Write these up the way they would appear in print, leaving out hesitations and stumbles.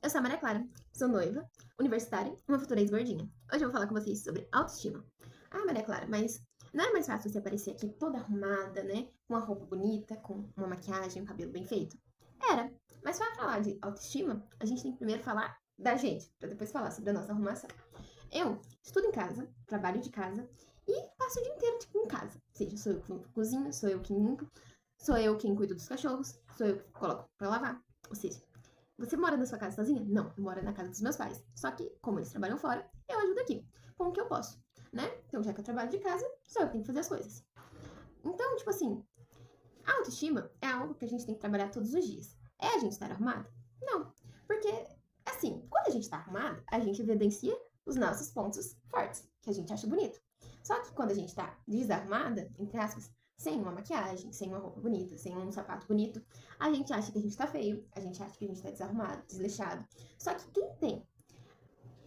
Eu sou a Maria Clara, sou noiva, universitária e uma futura ex-gordinha. Hoje eu vou falar com vocês sobre autoestima. Ah, Maria Clara, mas não é mais fácil você aparecer aqui toda arrumada, né? Com uma roupa bonita, com uma maquiagem, um cabelo bem feito? Era, mas para falar de autoestima, a gente tem que primeiro falar da gente, para depois falar sobre a nossa arrumação. Eu estudo em casa, trabalho de casa e passo o dia inteiro tipo, em casa. Ou seja, sou eu que cozinho, sou eu que limpo, sou eu quem cuido dos cachorros, sou eu que coloco para lavar. Ou seja, você mora na sua casa sozinha? Não, eu moro na casa dos meus pais. Só que, como eles trabalham fora, eu ajudo aqui, com o que eu posso, né? Então, já que eu trabalho de casa, só eu tenho que fazer as coisas. Então, tipo assim, a autoestima é algo que a gente tem que trabalhar todos os dias. É a gente estar arrumada? Não. Porque, assim, quando a gente tá arrumada, a gente evidencia os nossos pontos fortes, que a gente acha bonito. Só que quando a gente tá desarrumada, entre aspas, sem uma maquiagem, sem uma roupa bonita, sem um sapato bonito, a gente acha que a gente tá feio, a gente acha que a gente tá desarrumado, desleixado. Só que quem tem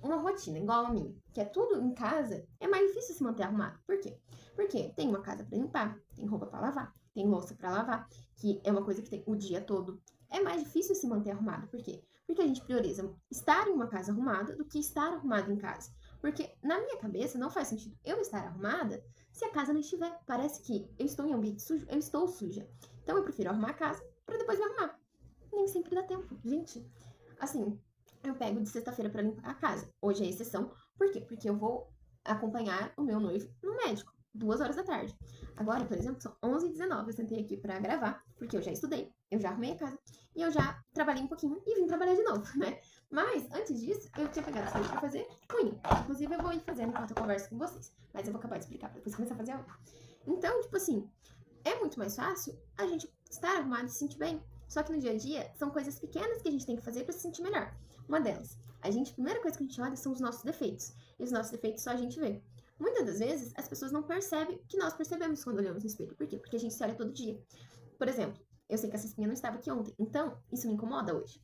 uma rotina igual a minha, que é tudo em casa, é mais difícil se manter arrumado. Por quê? Porque tem uma casa pra limpar, tem roupa pra lavar, tem louça pra lavar, que é uma coisa que tem o dia todo. É mais difícil se manter arrumado. Por quê? Porque a gente prioriza estar em uma casa arrumada do que estar arrumado em casa. Porque na minha cabeça não faz sentido eu estar arrumada se a casa não estiver. Parece que eu estou em um ambiente sujo, eu estou suja. Então eu prefiro arrumar a casa para depois me arrumar. Nem sempre dá tempo, gente. Assim, eu pego de sexta-feira para limpar a casa. Hoje é exceção. Por quê? Porque eu vou acompanhar o meu noivo no médico, 2 horas da tarde. Agora, por exemplo, são 11h19. Eu sentei aqui para gravar, porque eu já estudei, eu já arrumei a casa e eu já trabalhei um pouquinho e vim trabalhar de novo, né? Mas, antes disso, eu tinha pegado essa pra fazer unha. Inclusive, eu vou ir fazendo enquanto eu converso com vocês. Mas eu vou acabar de explicar pra depois começar a fazer a unha. Então, tipo assim, é muito mais fácil a gente estar arrumado e se sentir bem. Só que no dia a dia, são coisas pequenas que a gente tem que fazer pra se sentir melhor. Uma delas, a primeira coisa que a gente olha são os nossos defeitos. E os nossos defeitos só a gente vê. Muitas das vezes, as pessoas não percebem que nós percebemos quando olhamos no espelho. Por quê? Porque a gente se olha todo dia. Por exemplo, eu sei que essa espinha não estava aqui ontem, então isso me incomoda hoje.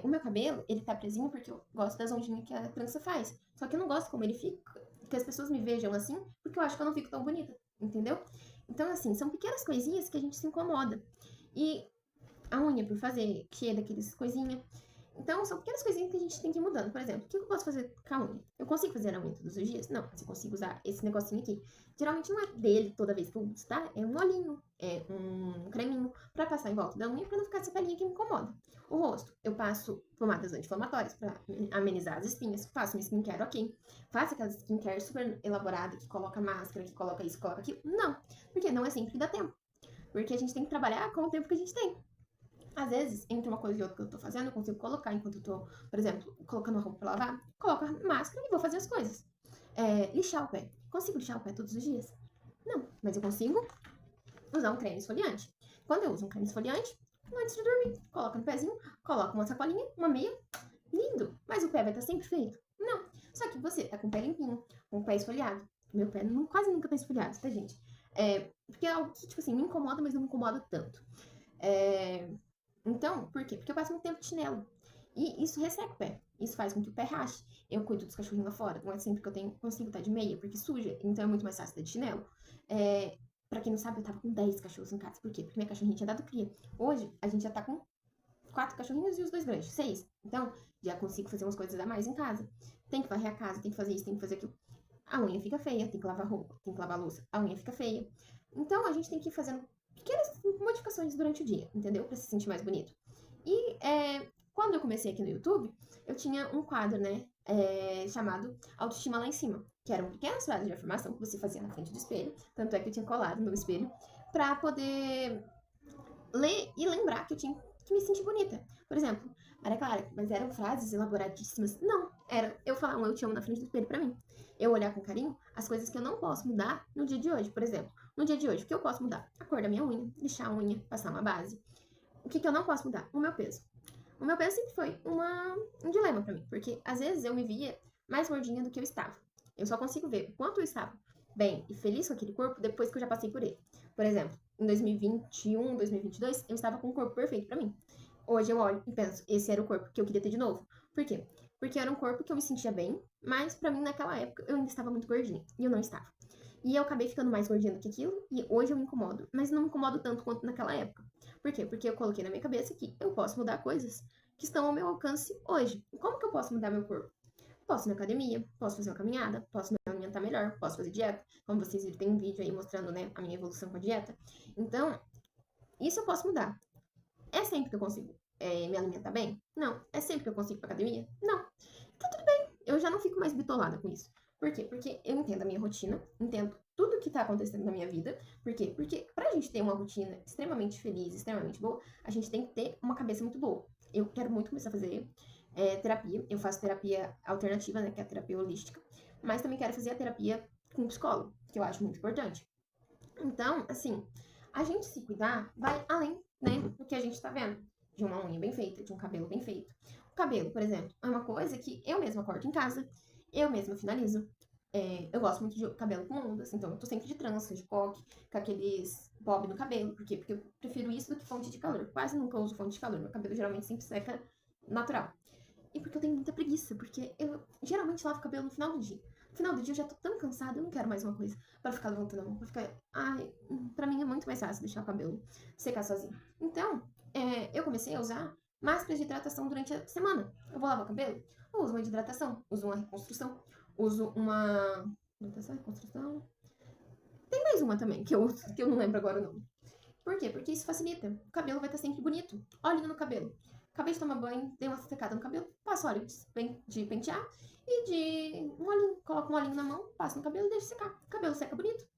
O meu cabelo, ele tá presinho porque eu gosto das ondinhas que a trança faz. Só que eu não gosto como ele fica, que as pessoas me vejam assim, porque eu acho que eu não fico tão bonita, entendeu? Então, assim, são pequenas coisinhas que a gente se incomoda. E a unha por fazer, cheia daqueles coisinhas. Então, são pequenas coisinhas que a gente tem que ir mudando. Por exemplo, o que eu posso fazer com a unha? Eu consigo fazer a unha todos os dias? Não, mas eu consigo usar esse negocinho aqui. Geralmente não é dele toda vez que eu uso, tá? É um olhinho, é um creminho pra passar em volta da unha pra não ficar essa pelinha que me incomoda. O rosto, eu passo pomadas anti-inflamatórias pra amenizar as espinhas. Faço uma skincare ok. Faço aquela skincare super elaborada que coloca máscara, que coloca isso, coloca aquilo. Não, porque não é sempre que dá tempo. Porque a gente tem que trabalhar com o tempo que a gente tem. Às vezes, entre uma coisa e outra que eu tô fazendo, eu consigo colocar enquanto eu tô, por exemplo, colocando a roupa pra lavar, coloco a máscara e vou fazer as coisas. Lixar o pé. Consigo lixar o pé todos os dias? Não, mas eu consigo usar um creme esfoliante. Quando eu uso um creme esfoliante, antes de dormir, coloco no pezinho, coloco uma sacolinha, uma meia, lindo. Mas o pé vai estar sempre feito? Não. Só que você tá com o pé limpinho, com o pé esfoliado. Meu pé quase nunca tá esfoliado, tá, gente? Porque é algo que, tipo assim, me incomoda, mas não me incomoda tanto. Então, por quê? Porque eu passo muito tempo de chinelo. E isso resseca o pé. Isso faz com que o pé rache. Eu cuido dos cachorrinhos lá fora. Não é sempre que eu consigo estar de meia, porque suja. Então é muito mais fácil estar de chinelo. Pra quem não sabe, eu tava com 10 cachorros em casa. Por quê? Porque minha cachorrinha tinha dado cria. Hoje, a gente já tá com 4 cachorrinhos e os 2 grandes. 6. Então, já consigo fazer umas coisas a mais em casa. Tem que varrer a casa, tem que fazer isso, tem que fazer aquilo. A unha fica feia, tem que lavar roupa, tem que lavar louça. A unha fica feia. Então, a gente tem que ir fazendo pequenas modificações durante o dia, entendeu? Pra se sentir mais bonito. E quando eu comecei aqui no YouTube, eu tinha um quadro, né? Chamado Autoestima Lá em Cima, que eram pequenas frases de afirmação que você fazia na frente do espelho. Tanto é que eu tinha colado no espelho pra poder ler e lembrar que eu tinha que me sentir bonita. Por exemplo, Maria Clara, mas eram frases elaboradíssimas? Não, era eu falar um eu te amo na frente do espelho pra mim. Eu olhar com carinho as coisas que eu não posso mudar no dia de hoje. Por exemplo, no dia de hoje, o que eu posso mudar? A cor da minha unha, lixar a unha, passar uma base. O que eu não posso mudar? O meu peso. O meu peso sempre foi um dilema pra mim, porque às vezes eu me via mais gordinha do que eu estava. Eu só consigo ver o quanto eu estava bem e feliz com aquele corpo depois que eu já passei por ele. Por exemplo, em 2021, 2022, eu estava com um corpo perfeito pra mim. Hoje eu olho e penso, esse era o corpo que eu queria ter de novo. Por quê? Porque era um corpo que eu me sentia bem, mas pra mim naquela época eu ainda estava muito gordinha, e eu não estava. E eu acabei ficando mais gordinha do que aquilo, e hoje eu me incomodo, mas não me incomodo tanto quanto naquela época. Por quê? Porque eu coloquei na minha cabeça que eu posso mudar coisas que estão ao meu alcance hoje. Como que eu posso mudar meu corpo? Posso ir na academia, posso fazer uma caminhada, posso me alimentar melhor, posso fazer dieta. Como vocês viram, tem um vídeo aí mostrando, né, a minha evolução com a dieta. Então, isso eu posso mudar. É sempre que eu consigo me alimentar bem? Não. É sempre que eu consigo ir pra academia? Não. Então, tudo bem. Eu já não fico mais bitolada com isso. Por quê? Porque eu entendo a minha rotina, entendo tudo o que tá acontecendo na minha vida. Por quê? Porque pra gente ter uma rotina extremamente feliz, extremamente boa, a gente tem que ter uma cabeça muito boa. Eu quero muito começar a fazer terapia. Eu faço terapia alternativa, né, que é a terapia holística. Mas também quero fazer a terapia com psicólogo, que eu acho muito importante. Então, assim, a gente se cuidar vai além, né, do que a gente tá vendo. De uma unha bem feita, de um cabelo bem feito. O cabelo, por exemplo, é uma coisa que eu mesma corto em casa, eu mesma finalizo. Eu gosto muito de cabelo com ondas, então eu tô sempre de trança, de coque, com aqueles bob no cabelo. Por quê? Porque eu prefiro isso do que fonte de calor. Quase nunca uso fonte de calor. Meu cabelo geralmente sempre seca natural. E porque eu tenho muita preguiça, porque eu geralmente lavo o cabelo no final do dia. No final do dia eu já tô tão cansada, eu não quero mais uma coisa pra ficar levantando a mão, pra ficar. Ai, pra mim é muito mais fácil deixar o cabelo secar sozinho. Então, eu comecei a usar máscaras de hidratação durante a semana. Eu vou lavar o cabelo, eu uso uma de hidratação, uso uma reconstrução, uso uma. Hidratação, reconstrução. Tem mais uma também, que eu não lembro agora o nome. Por quê? Porque isso facilita. O cabelo vai estar sempre bonito. Olhinho no cabelo. Acabei de tomar banho, dei uma secada no cabelo, passo óleo de pentear e de um olhinho. Coloco um olhinho na mão, passo no cabelo e deixo secar. O cabelo seca bonito,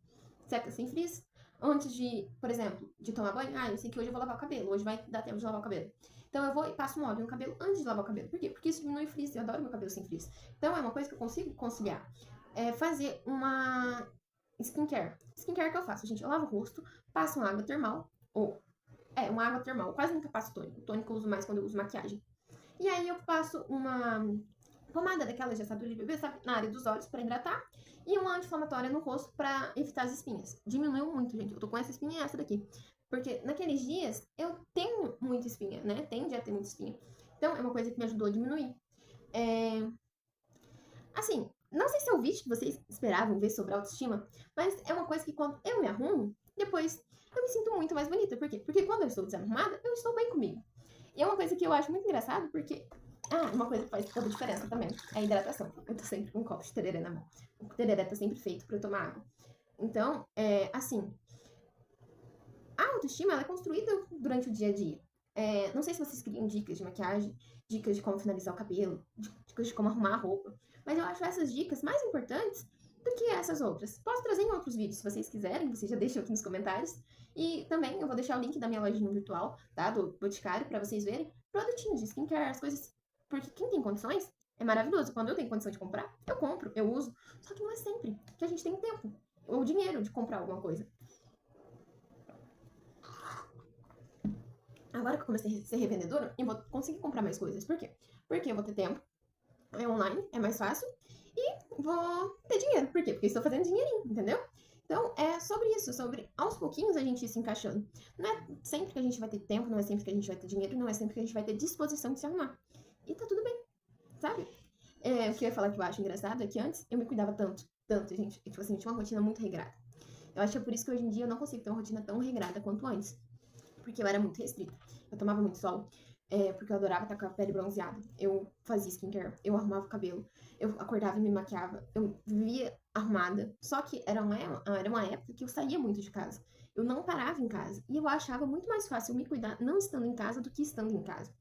seca sem frizz. Antes de, por exemplo, de tomar banho, eu sei que hoje eu vou lavar o cabelo, hoje vai dar tempo de lavar o cabelo. Então eu vou e passo um óleo no cabelo antes de lavar o cabelo. Por quê? Porque isso diminui o frizz, eu adoro meu cabelo sem frizz. Então é uma coisa que eu consigo conciliar. Fazer uma skincare. Skincare que eu faço, gente, eu lavo o rosto, passo uma água termal, ou uma água termal. Eu quase nunca passo tônico. O tônico eu uso mais quando eu uso maquiagem. E aí eu passo uma pomada daquela de assadura de bebê, sabe? Na área dos olhos pra hidratar. E uma anti-inflamatória no rosto pra evitar as espinhas. Diminuiu muito, gente. Eu tô com essa espinha e essa daqui. Porque naqueles dias eu tenho muita espinha, né? Tende a ter muita espinha. Então é uma coisa que me ajudou a diminuir. Assim, não sei se é o vídeo que vocês esperavam ver sobre autoestima, mas é uma coisa que quando eu me arrumo, depois eu me sinto muito mais bonita. Por quê? Porque quando eu estou desarrumada, eu estou bem comigo. E é uma coisa que eu acho muito engraçado, porque... uma coisa que faz toda a diferença também é a hidratação. Eu tô sempre com um copo de tereré na mão. O tereré tá sempre feito pra eu tomar água. Então, assim... A autoestima, ela é construída durante o dia a dia. Não sei se vocês queriam dicas de maquiagem, dicas de como finalizar o cabelo, dicas de como arrumar a roupa. Mas eu acho essas dicas mais importantes do que essas outras. Posso trazer em outros vídeos, se vocês quiserem, vocês já deixam aqui nos comentários. E também eu vou deixar o link da minha lojinha virtual, tá? Do Boticário, pra vocês verem produtinhos de skincare, as coisas. Porque quem tem condições é maravilhoso. Quando eu tenho condição de comprar, eu compro, eu uso. Só que não é sempre que a gente tem tempo ou dinheiro de comprar alguma coisa. Agora que eu comecei a ser revendedora, eu vou conseguir comprar mais coisas. Por quê? Porque eu vou ter tempo, é online, é mais fácil, e vou ter dinheiro. Por quê? Porque eu estou fazendo dinheirinho, entendeu? Então, é sobre isso, sobre aos pouquinhos a gente ir se encaixando. Não é sempre que a gente vai ter tempo, não é sempre que a gente vai ter dinheiro, não é sempre que a gente vai ter disposição de se arrumar. E tá tudo bem, sabe? O que eu ia falar que eu acho engraçado é que antes eu me cuidava tanto, gente. Tipo assim, eu tinha uma rotina muito regrada. Eu acho que é por isso que hoje em dia eu não consigo ter uma rotina tão regrada quanto antes. Porque eu era muito restrita. Eu tomava muito sol, porque eu adorava estar com a pele bronzeada. Eu fazia skincare, eu arrumava o cabelo, eu acordava e me maquiava, eu vivia arrumada. Só que era uma época que eu saía muito de casa. Eu não parava em casa. E eu achava muito mais fácil me cuidar não estando em casa do que estando em casa.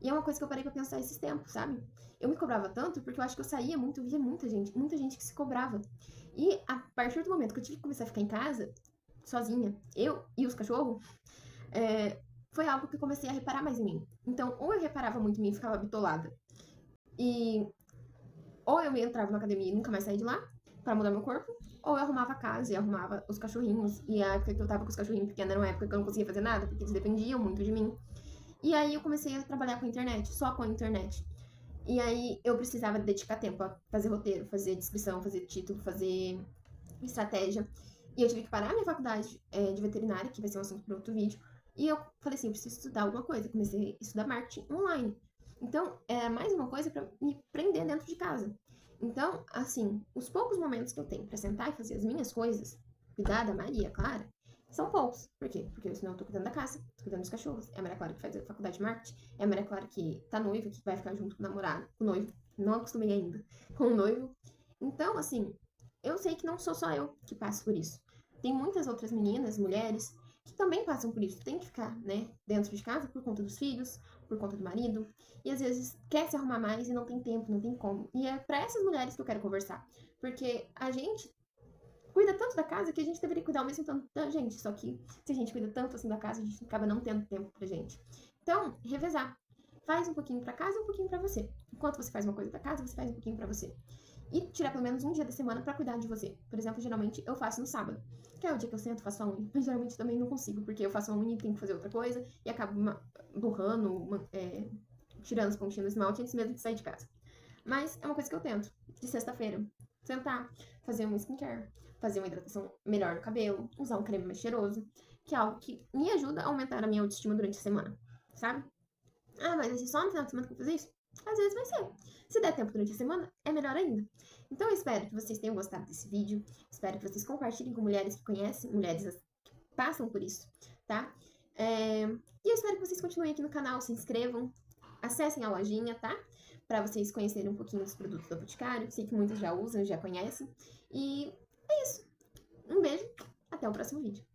E é uma coisa que eu parei pra pensar esses tempos, sabe? Eu me cobrava tanto porque eu acho que eu saía muito, eu via muita gente que se cobrava. E a partir do momento que eu tive que começar a ficar em casa, sozinha, eu e os cachorros, foi algo que eu comecei a reparar mais em mim. Então, ou eu reparava muito em mim e ficava bitolada, ou eu entrava na academia e nunca mais saí de lá pra mudar meu corpo, ou eu arrumava a casa e arrumava os cachorrinhos. E a época que eu tava com os cachorrinhos pequenos era uma época que eu não conseguia fazer nada, porque eles dependiam muito de mim. E aí eu comecei a trabalhar com a internet, só com a internet. E aí eu precisava dedicar tempo a fazer roteiro, fazer descrição, fazer título, fazer estratégia. E eu tive que parar minha faculdade de veterinária, que vai ser um assunto para outro vídeo. E eu falei assim, eu preciso estudar alguma coisa. Comecei a estudar marketing online. Então, é mais uma coisa para me prender dentro de casa. Então, assim, os poucos momentos que eu tenho para sentar e fazer as minhas coisas, cuidar da Maria, Clara, são poucos. Por quê? Porque senão eu tô cuidando da casa, tô cuidando dos cachorros. É a Maria Clara que faz a faculdade de marketing, é a Maria Clara que tá noiva, que vai ficar junto com o namorado, com o noivo. Não acostumei ainda com o noivo. Então, assim, eu sei que não sou só eu que passo por isso. Tem muitas outras meninas, mulheres, que também passam por isso. Tem que ficar, né, dentro de casa por conta dos filhos, por conta do marido. E às vezes quer se arrumar mais e não tem tempo, não tem como. E é pra essas mulheres que eu quero conversar. Porque a gente cuida tanto da casa que a gente deveria cuidar ao mesmo tanto da gente. Só que se a gente cuida tanto assim da casa, a gente acaba não tendo tempo pra gente. Então, revezar. Faz um pouquinho pra casa e um pouquinho pra você. Enquanto você faz uma coisa da casa, você faz um pouquinho pra você. E tirar pelo menos um dia da semana pra cuidar de você. Por exemplo, geralmente eu faço no sábado, que é o dia que eu sento, faço a unha. Mas geralmente também não consigo, porque eu faço a unha e tenho que fazer outra coisa e acabo borrando, tirando as pontinhas do esmalte antes mesmo de sair de casa. Mas é uma coisa que eu tento, de sexta-feira. Sentar, fazer um skincare, fazer uma hidratação melhor no cabelo, usar um creme mais cheiroso, que é algo que me ajuda a aumentar a minha autoestima durante a semana, sabe? Ah, mas é só no final de semana que eu vou fazer isso? Às vezes vai ser. Se der tempo durante a semana, é melhor ainda. Então eu espero que vocês tenham gostado desse vídeo, espero que vocês compartilhem com mulheres que conhecem, mulheres que passam por isso, tá? E eu espero que vocês continuem aqui no canal, se inscrevam, acessem a lojinha, tá? Para vocês conhecerem um pouquinho dos produtos do Boticário. Sei que muitos já usam, já conhecem. E é isso. Um beijo, até o próximo vídeo.